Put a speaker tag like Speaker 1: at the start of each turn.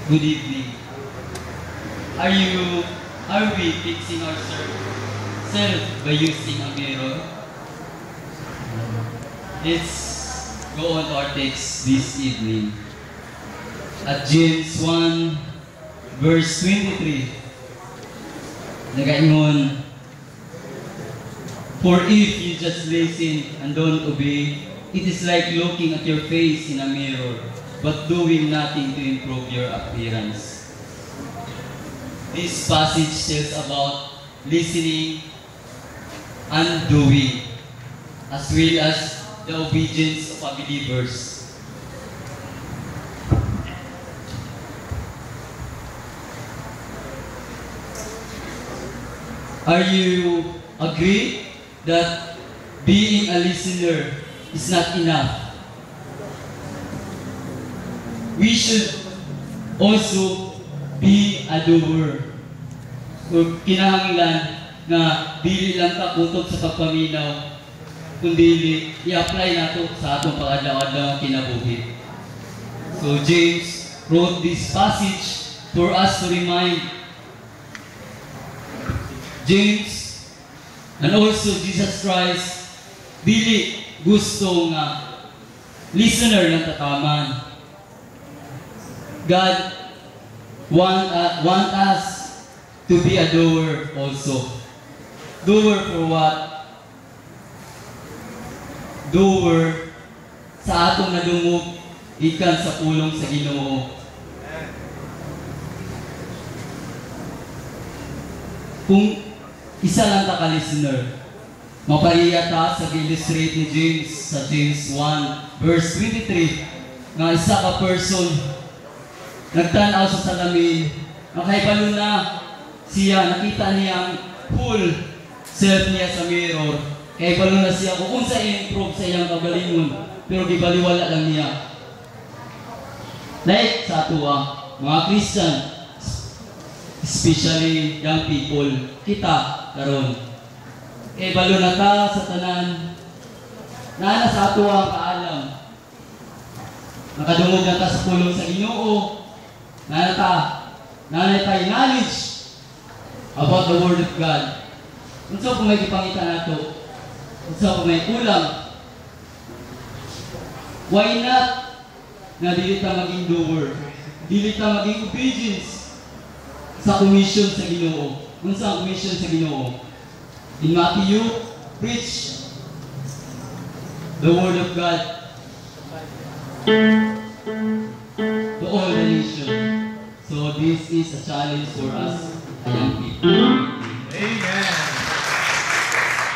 Speaker 1: Good evening. Are we fixing ourselves by using a mirror? Let's go on to our text this evening. At James 1, verse 23. Nagaingon, for if you just listen and don't obey, it is like looking at your face in a mirror, but doing nothing to improve your appearance. This passage tells about listening and doing, as well as the obedience of believers. Are you agree that being a listener is not enough? We should also be a doer. Kung kinahanglan na dili lang ta kutob sa pagpaminaw, kundi i-apply nato sa atong pag-adlaw-adlaw kinabuhi. So James wrote this passage for us to remind James and also Jesus Christ dili gusto nga listener lang tataman. God want us to be a doer also. Doer for what? Doer sa atong nadungog ikan sa pulong sa Ginoo. Kung isa lang ta ka listener, mapaiya ta sa illustrate ni James sa James 1 verse 23 nga isa ka person nagtanaw sa salamin, nakaibalo na siya, nakita niya ang full self niya sa mirror, kaibalo na siya kung unsa i-improve sa iyang kagalingon, pero gibaliwala lang niya. Like sa ato mga Christian, especially young people, kita karon. Kaibalo na ta sa tanan, na sa ato ang kaalam. Nakadungog na ta sa pulong sa Ginoo, nanay tayo knowledge about the Word of God. Unsa kung may ipangita nato, unsa kung may kulang, why not na dili ta maging doer, dili ta maging obedience sa commission sa Ginoo. Unsa ang commission sa Ginoo? In Matthew, preach the Word of God to all the nation. So this is a challenge for us, young people.